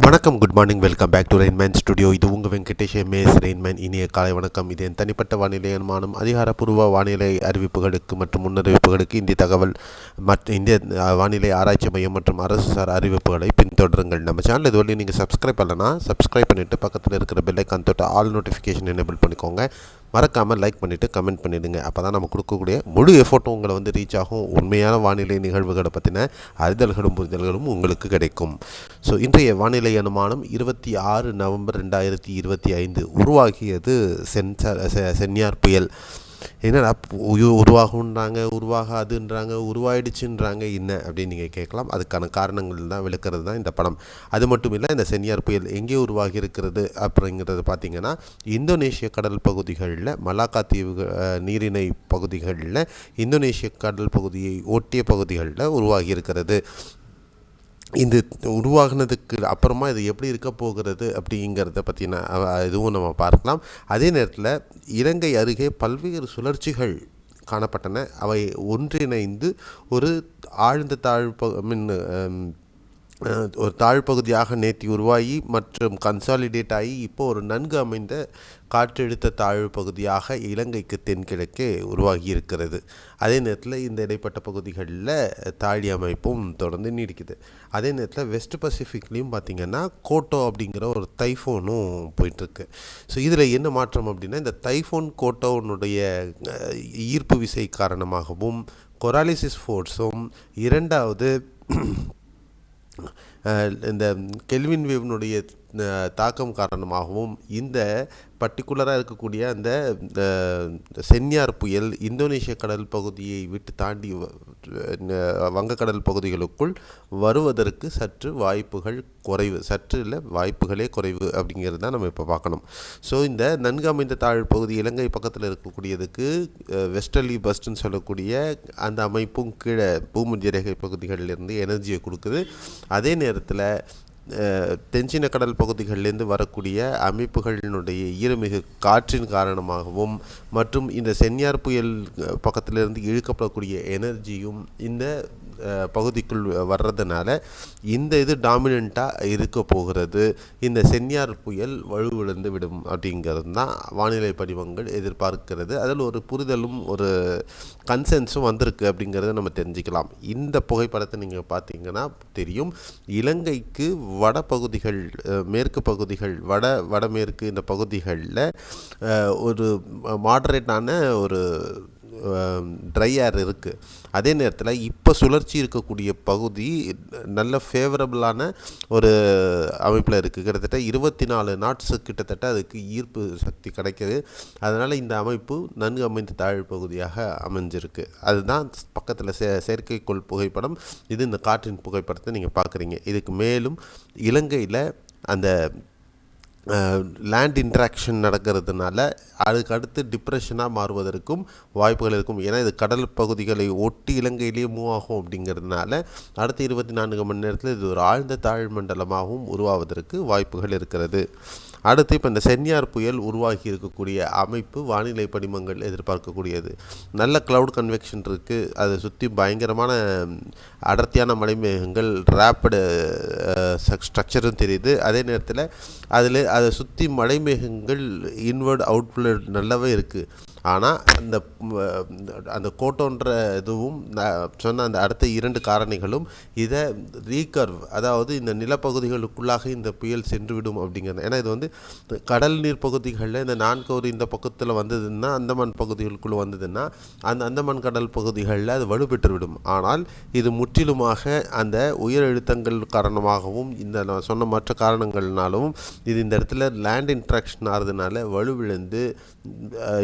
வணக்கம், good morning, welcome back to Rainman studio. இது உங்கள் வெங்கடேஷ் எம்ஏஎஸ் ரெயின்மேன். இனிய காலை வணக்கம். இது என் தனிப்பட்ட வானிலை அனுமானம். அதிகாரப்பூர்வ வானிலை அறிவிப்புகளுக்கு மற்றும் முன்னறிவிப்புகளுக்கு இந்திய தகவல் இந்திய வானிலை ஆராய்ச்சி மையம் மற்றும் அரசு சார் அறிவிப்புகளை பின்தொடருங்கள். நம்ம சேனல் இதுவரையும் நீங்கள் சப்ஸ்கிரைப் பண்ணலன்னா சப்ஸ்கிரைப் பண்ணிவிட்டு பக்கத்தில் இருக்கிற பெல் ஐக்கான் தொட்டு ஆல் நோட்டிஃபிகேஷன் எனேபிள் பண்ணிக்கோங்க. மறக்காமல் லைக் பண்ணிவிட்டு கமெண்ட் பண்ணிவிடுங்க. அப்போ தான் நம்ம கொடுக்கக்கூடிய முழு எஃபோர்ட்டும் உங்களை ரீச் ஆகும். உண்மையான வானிலை நிகழ்வுகளை பற்றின அறிதல்களும் புரிதல்களும் உங்களுக்கு கிடைக்கும். ஸோ இன்றைய வானிலை அனுமானம் 26 நவம்பர் 2025 உருவாகியது சென்யார் புயல். என்னடா உருவாகாதுன்றாங்க, உருவாயிடுச்சுன்றாங்க, என்ன அப்படின்னு நீங்கள் கேட்கலாம். அதுக்கான காரணங்கள் தான் விளக்கிறது தான் இந்த படம். அது மட்டும் இல்லை, இந்த சென்யார் புயல் எங்கே உருவாகி இருக்கிறது அப்படிங்கிறது பார்த்திங்கன்னா இந்தோனேஷிய கடல் பகுதிகளில், மலாக்கா தீவு நீரிணை பகுதிகளில், இந்தோனேஷிய கடல் பகுதியை ஒட்டிய பகுதிகளில் உருவாகி இருக்கிறது. இது உருவாகினதுக்கு அப்புறமா இது எப்படி இருக்க போகிறது அப்படிங்கிறத பற்றின இதுவும் நம்ம பார்க்கலாம். அதே நேரத்தில் இலங்கை அருகே பல்வேறு சுழற்சிகள் காணப்பட்டன. அவை ஒன்றிணைந்து ஒரு ஆழ்ந்த ஒரு தாழ்பகுதியாக நேற்று உருவாகி மற்றும் கன்சாலிடேட் ஆகி இப்போ ஒரு நன்கு அமைந்த காற்றழுத்த தாழ்வு பகுதியாக இலங்கைக்கு தென்கிழக்கே உருவாகி இருக்கிறது. அதே நேரத்தில் இந்த இடைப்பட்ட பகுதிகளில் தாழி அமைப்பும் தொடர்ந்து நீடிக்குது. அதே நேரத்தில் வெஸ்ட் பசிஃபிக்லேயும் பார்த்திங்கன்னா கோட்டோ அப்படிங்கிற ஒரு தைஃபோனும் போயிட்டுருக்கு. ஸோ இதில் என்ன மாற்றம் அப்படின்னா, இந்த தைஃபோன் கோட்டோனுடைய ஈர்ப்பு விசை காரணமாகவும் கொராலிசிஸ் ஃபோர்ஸும், இரண்டாவது இந்த கெல்வின் வேவ்னுடைய தாக்கம் காரணமாகவும் இந்த பர்டிகுலராக இருக்கக்கூடிய அந்த சென்யார் புயல் இந்தோனேஷிய கடல் பகுதியை விட்டு தாண்டி வங்கக்கடல் பகுதிகளுக்குள் வருவதற்கு சற்று வாய்ப்புகள் குறைவு, சற்று இல்லை வாய்ப்புகளே குறைவு அப்படிங்கிறது தான் நம்ம இப்போ பார்க்கணும். ஸோ இந்த நன்கு அமைந்த தாழ் பகுதி இலங்கை பக்கத்தில் இருக்கக்கூடியதுக்கு வெஸ்டர்லி பஸ்ட்னு சொல்லக்கூடிய அந்த அமைப்பும் கீழே பூமத்திய ரேகை பகுதிகளிலிருந்து எனர்ஜியை கொடுக்குது. அதே நேரத்தில் தென்சீன கடல் பகுதிகளிலிருந்து வரக்கூடிய அமைப்புகளினுடைய ஈரமிகு காற்றின் காரணமாகவும் மற்றும் இந்த சென்யார் புயல் பக்கத்திலிருந்து இழுக்கப்படக்கூடிய எனர்ஜியும் இந்த பகுதிக்குள் வர்றதுனால இந்த இது டாமினண்ட்டாக இருக்க போகிறது. இந்த சென்யார் புயல் வலுவிழந்து விடும் அப்படிங்கிறது தான் வானிலை படிவங்கள் எதிர்பார்க்கிறது. அதில் ஒரு புரிதலும் ஒரு கன்சென்ஸும் வந்திருக்கு அப்படிங்கிறத நம்ம தெரிஞ்சுக்கலாம். இந்த புகைப்படத்தை நீங்கள் பார்த்தீங்கன்னா தெரியும். இலங்கைக்கு வடபகுதிகள், மேற்கு பகுதிகள், வடமேற்கு இந்த பகுதிகளில் ஒரு மாடரேட்டான ஒரு ட்ரை ஏர் இருக்குது. அதே நேரத்தில் இப்போ சுழற்சி இருக்கக்கூடிய பகுதி நல்ல ஃபேவரபுளான ஒரு அமைப்பில் இருக்குது. கிட்டத்தட்ட 24 நாட்ஸு கிட்டத்தட்ட அதுக்கு ஈர்ப்பு சக்தி கிடைக்கிது. அதனால் இந்த அமைப்பு நன்கு அமைந்த தாழ் பகுதியாக அமைஞ்சிருக்கு. அதுதான் பக்கத்தில் செயற்கைக்கோள் புகைப்படம். இது இந்த காற்றின் புகைப்படத்தை நீங்கள் பார்க்குறீங்க. இதுக்கு மேலும் இலங்கையில் அந்த லேண்ட் இன்ட்ராக்ஷன் நடக்கிறதுனால அதுக்கு அடுத்து டிப்ரெஷனாக மாறுவதற்கும் வாய்ப்புகள் இருக்கும். ஏன்னா இது கடல் பகுதிகளை ஒட்டி இலங்கையிலேயே மூவ் ஆகும். அப்படிங்கிறதுனால அடுத்த 24 மணி நேரத்தில் இது ஒரு ஆழ்ந்த தாழ்மண்டலமாகவும் உருவாவதற்கு வாய்ப்புகள் இருக்கிறது. அடுத்து இப்போ இந்த சென்யார் புயல் உருவாகி இருக்கக்கூடிய அமைப்பு வானிலை படிமங்கள் எதிர்பார்க்கக்கூடியது. நல்ல க்ளவுட் கன்வெக்ஷன் இருக்குது. அதை சுற்றி பயங்கரமான அடர்த்தியான மலைமேகங்கள், ரேப்பிடு ஸ்ட்ரக்சரும் தெரியுது. அதே நேரத்தில் அதை சுற்றி மலைமேகங்கள் இன்வர்ட் அவுட்வர்ட் நல்லாவே இருக்குது. ஆனால் அந்த கோட்டோன்ற இதுவும் சொன்ன அந்த அடுத்த 2 காரணிகளும் இதை ரீகர்வ், அதாவது இந்த நிலப்பகுதிகளுக்குள்ளாக இந்த புயல் சென்றுவிடும் அப்படிங்கிறது. ஏன்னா இது கடல் நீர் பகுதிகளில் இந்த நான்கோர் இந்த பக்கத்தில் வந்ததுன்னா, அந்தமான் பகுதிகளுக்குள்ளே வந்ததுன்னா அந்த அந்தமான் கடல் பகுதிகளில் அது வலுப்பெற்றுவிடும். ஆனால் இது முற்றிலுமாக அந்த உயர் அழுத்தங்கள் காரணமாகவும் இந்த நான் சொன்ன மற்ற காரணங்கள்னாலும் இது இந்த இடத்துல லேண்ட் இன்ட்ராக்ஷன் ஆகிறதுனால வலுவிழந்து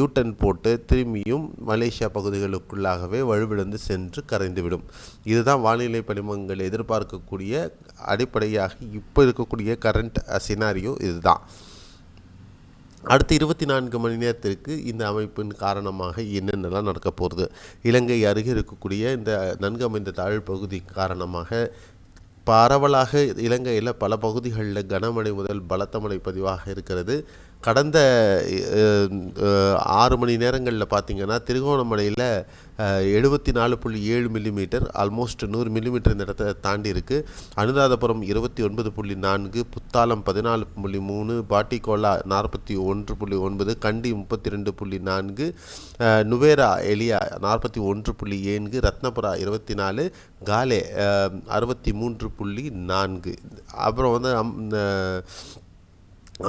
யூட்டன் போட்டு திரும்பியும் மலேசியா பகுதிகளுக்குள்ளாகவே வலுவிழந்து சென்று கரைந்துவிடும். இதுதான் வானிலை படிமங்கள் எதிர்பார்க்கக்கூடிய அடிப்படையாக இப்போ இருக்கக்கூடிய கரண்ட் சினாரியோ இதுதான். அடுத்த 24 மணி நேரத்திற்கு இந்த அமைப்பின் காரணமாக என்னென்னலாம் நடக்க போகிறது. இலங்கை அருகே இருக்கக்கூடிய இந்த நன்கு அமைந்த தாழ் பகுதி காரணமாக பரவலாக இலங்கையில் பல பகுதிகளில் கனமழை முதல் பலத்த மழை பதிவாக இருக்கிறது. கடந்த 6 மணி நேரங்களில் பார்த்திங்கன்னா திருகோணமலையில் 74.7 மில்லிமீட்டர், ஆல்மோஸ்ட் 100 மில்லிமீட்டர் இந்த இடத்த தாண்டி இருக்குது. அனுராதபுரம் 29.4, புத்தாலம் 14.3, பாட்டிக்கோலா 41.9, கண்டி 32.4, நுவேரா எலியா 41.7, ரத்னபுரா 24, காலே 63.4. அப்புறம் வந்து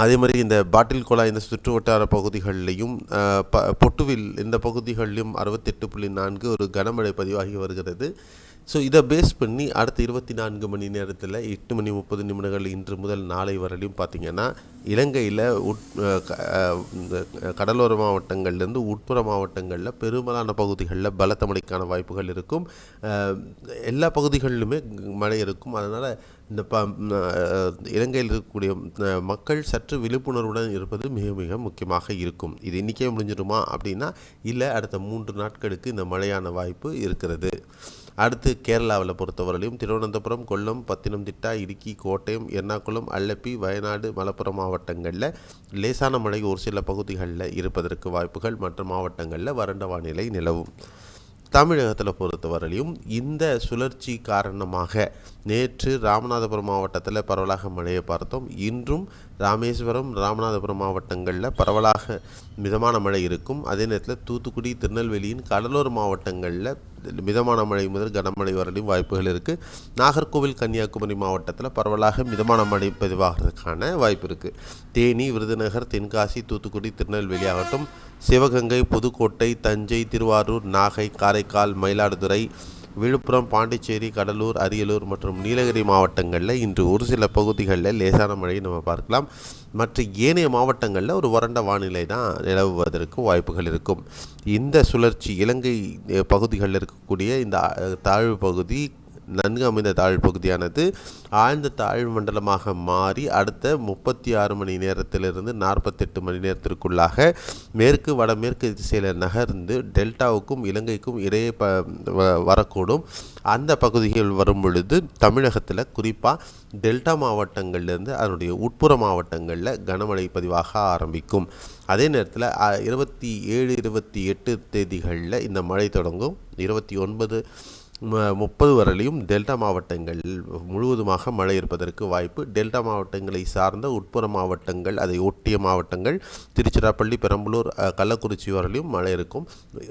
அதே மாதிரி இந்த பாட்டில் கோலா இந்த சுற்று வட்டார பகுதிகளிலையும் பொட்டுவில் இந்த பகுதிகளிலும் 68.4 ஒரு கனமழை பதிவாகி வருகிறது. ஸோ இதை பேஸ் பண்ணி அடுத்த 24 மணி நேரத்தில் 8:30 இன்று முதல் நாளை வரையிலும் பார்த்திங்கன்னா இலங்கையில் கடலோர மாவட்டங்கள்லேருந்து உட்புற மாவட்டங்களில் பெரும்பாலான பகுதிகளில் பலத்த மழைக்கான வாய்ப்புகள் இருக்கும். எல்லா பகுதிகளிலுமே மழை இருக்கும். அதனால் இந்த இலங்கையில் இருக்கக்கூடிய மக்கள் சற்று விழிப்புணர்வுடன் இருப்பது மிக மிக முக்கியமாக இருக்கும். இது இன்றைக்கே முடிஞ்சிடுமா அப்படின்னா இல்லை, அடுத்த 3 நாட்களுக்கு இந்த மழையான வாய்ப்பு இருக்கிறது. அடுத்து கேரளாவில் பொறுத்தவரையிலும் திருவனந்தபுரம், கொல்லம், பத்தினம்திட்டா, இடுக்கி, கோட்டயம், எர்ணாகுளம், அல்லப்பி, வயநாடு, மலப்புரம் மாவட்டங்களில் லேசான மழை ஒரு சில பகுதிகளில் இருப்பதற்கு வாய்ப்புகள். மற்ற மாவட்டங்களில் வறண்ட வானிலை நிலவும். தமிழகத்தில் பொறுத்தவரையிலும் இந்த சுழற்சி காரணமாக நேற்று ராமநாதபுரம் மாவட்டத்தில் பரவலாக மழையை பார்த்தோம். இன்றும் ராமேஸ்வரம், ராமநாதபுரம் மாவட்டங்களில் பரவலாக மிதமான மழை இருக்கும். அதே நேரத்தில் தூத்துக்குடி, திருநெல்வேலியின் கடலோர மாவட்டங்களில் மிதமான மழை முதல் கனமழை வரலையும் வாய்ப்புகள் இருக்குது. நாகர்கோவில், கன்னியாகுமரி மாவட்டத்தில் பரவலாக மிதமான மழை பதிவாகிறதுக்கான வாய்ப்பு இருக்குது. தேனி, விருதுநகர், தென்காசி, தூத்துக்குடி, திருநெல்வேலி ஆகட்டும், சிவகங்கை, புதுக்கோட்டை, தஞ்சை, திருவாரூர், நாகை, காரைக்கால், மயிலாடுதுறை, விழுப்புரம், பாண்டிச்சேரி, கடலூர், அரியலூர் மற்றும் நீலகிரி மாவட்டங்களில் இன்று ஒரு சில பகுதிகளில் லேசான மழையை நம்ம பார்க்கலாம். மற்ற ஏனைய மாவட்டங்களில் ஒரு வறண்ட வானிலை தான் நிலவுவதற்கு வாய்ப்புகள் இருக்கும். இந்த சுழற்சி இலங்கை பகுதிகளில் இருக்கக்கூடிய இந்த தாழ்வு பகுதி நன்கு அமைந்த தாழ்வு பகுதியானது ஆழ்ந்த தாழ்வு மண்டலமாக மாறி அடுத்த 36 மணி நேரத்திலிருந்து 48 மணி நேரத்திற்குள்ளாக மேற்கு வடமேற்கு திசையில் நகர்ந்து டெல்டாவுக்கும் இலங்கைக்கும் இடையே வரக்கூடும். அந்த பகுதிகள் வரும் பொழுது தமிழகத்தில் குறிப்பாக டெல்டா மாவட்டங்கள்லேருந்து அதனுடைய உட்புற மாவட்டங்களில் கனமழை பதிவாக ஆரம்பிக்கும். அதே நேரத்தில் 27, 28 தேதிகளில் இந்த மழை தொடங்கும். 29, 30 வரையிலும் டெல்டா மாவட்டங்கள் முழுவதுமாக மழை இருப்பதற்கு வாய்ப்பு. டெல்டா மாவட்டங்களை சார்ந்த உட்புற மாவட்டங்கள், அதை ஒட்டிய மாவட்டங்கள் திருச்சிராப்பள்ளி, பெரம்பலூர், கள்ளக்குறிச்சி வரையிலும் மழை இருக்கும்.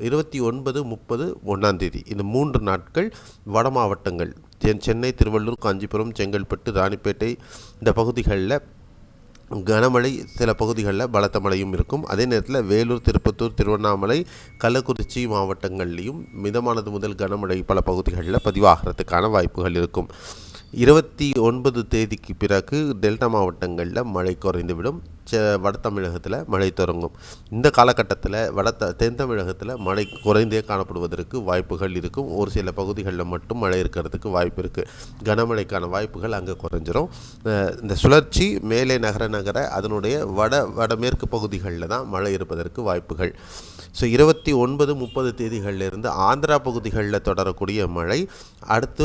29, 30, 1ஆம் தேதி இந்த 3 நாட்கள் வட மாவட்டங்கள் சென்னை, திருவள்ளூர், காஞ்சிபுரம், செங்கல்பட்டு, ராணிப்பேட்டை இந்த பகுதிகளில் கனமழை, சில பகுதிகளில் பலத்த மழையும் இருக்கும். அதே நேரத்தில் வேலூர், திருப்பத்தூர், திருவண்ணாமலை, கள்ளக்குறிச்சி மாவட்டங்கள்லேயும் மிதமானது முதல் கனமழை பல பகுதிகளில் பதிவாகிறதுக்கான வாய்ப்புகள் இருக்கும். 29 தேதிக்கு பிறகு டெல்டா மாவட்டங்களில் மழை குறைந்துவிடும். வட தமிழகத்தில் மழை தொடங்கும். இந்த காலகட்டத்தில் தென் தமிழகத்தில் மழை குறைந்தே காணப்படுவதற்கு வாய்ப்புகள் இருக்கும். ஒரு சில பகுதிகளில் மட்டும் மழை இருக்கிறதுக்கு வாய்ப்பு இருக்குது. கனமழைக்கான வாய்ப்புகள் அங்கே குறைஞ்சிரும். இந்த சுழற்சி மேலே நகர அதனுடைய வடமேற்கு பகுதிகளில் தான் மழை இருப்பதற்கு வாய்ப்புகள். ஸோ 29, 30 தேதிகளிலிருந்து ஆந்திரா பகுதிகளில் தொடரக்கூடிய மழை அடுத்து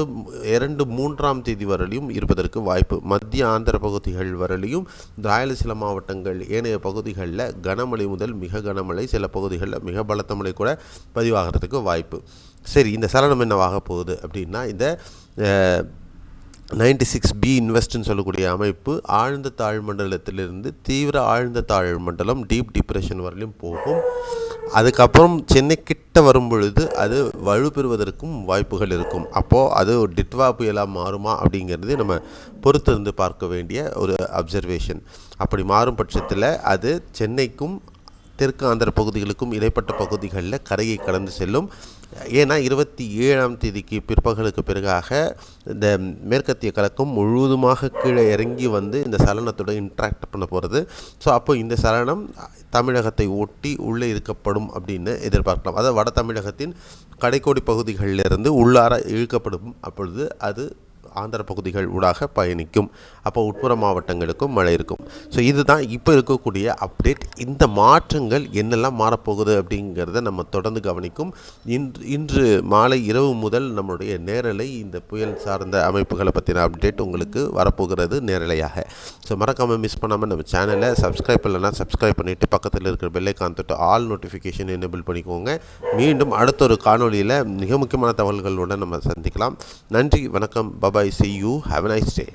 2, 3ஆம் தேதி வரையிலும் இருப்பதற்கு வாய்ப்பு. மத்திய ஆந்திர பகுதிகள் வரையிலும் ராயலசீமா மாவட்டங்கள் ஏனைய பகுதிகளில் கனமழை முதல் மிக கனமழை, சில பகுதிகளில் மிக பலத்த மழை கூட பதிவாகிறதுக்கு வாய்ப்பு. சரி, இந்த சலனம் என்னவாக போகுது அப்படின்னா, இந்த 96B இன்வெஸ்ட்னு சொல்லக்கூடிய அமைப்பு ஆழ்ந்த தாழ்மண்டலத்திலிருந்து தீவிர ஆழ்ந்த தாழ்மண்டலம் டீப் டிப்ரெஷன் வரையிலும் போகும். அதுக்கப்புறம் சென்னை கிட்ட வரும் பொழுது அது வலுப்பெறுவதற்கும் வாய்ப்புகள் இருக்கும். அப்போது அது ஒரு டிட்வா புயலாக மாறுமா அப்படிங்கிறது நம்ம பொறுத்திருந்து பார்க்க வேண்டிய ஒரு அப்சர்வேஷன். அப்படி மாறும் பட்சத்தில் அது சென்னைக்கும் தெற்கு ஆந்திர பகுதிகளுக்கும் இடைப்பட்ட பகுதிகளில் கரையை கடந்து செல்லும். ஏன்னா 27ஆம் தேதிக்கு பிற்பகலுக்கு பிறகாக இந்த மேற்கத்திய கலக்கம் முழுவதுமாக கீழே இறங்கி வந்து இந்த சலனத்தோட இன்ட்ராக்ட் பண்ண போகிறது. ஸோ அப்போ இந்த சலனம் தமிழகத்தை ஒட்டி உள்ளே இருக்கப்படும் அப்படின்னு எதிர்பார்க்கலாம். அதாவது வட தமிழகத்தின் கடைக்கோடி பகுதிகளிலிருந்து உள்ளார இழுக்கப்படும். அப்பொழுது அது ஆந்திர பகுதிகள் ஊடாக பயணிக்கும். அப்போ உட்புற மாவட்டங்களுக்கும் மழை இருக்கும். ஸோ இதுதான் இப்போ இருக்கக்கூடிய அப்டேட். இந்த மாற்றங்கள் என்னெல்லாம் மாறப்போகுது அப்படிங்கிறத நம்ம தொடர்ந்து கவனிக்கும். இன்று மாலை இரவு முதல் நம்மளுடைய நேரலை இந்த புயல் சார்ந்த அமைப்புகளை பற்றின அப்டேட் உங்களுக்கு வரப்போகிறது நேரலையாக. ஸோ மறக்காமல் மிஸ் பண்ணாமல் நம்ம சேனலை சப்ஸ்கிரைப் இல்லைனா சப்ஸ்கிரைப் பண்ணிவிட்டு பக்கத்தில் இருக்கிற பெல்லைக்கான் தொட்டு ஆல் நோட்டிஃபிகேஷன் எனேபிள் பண்ணிக்கோங்க. மீண்டும் அடுத்த ஒரு காணொலியில் மிக முக்கியமான தகவல்களுடன் நம்ம சந்திக்கலாம். நன்றி, வணக்கம், bye bye, see you, have a nice day.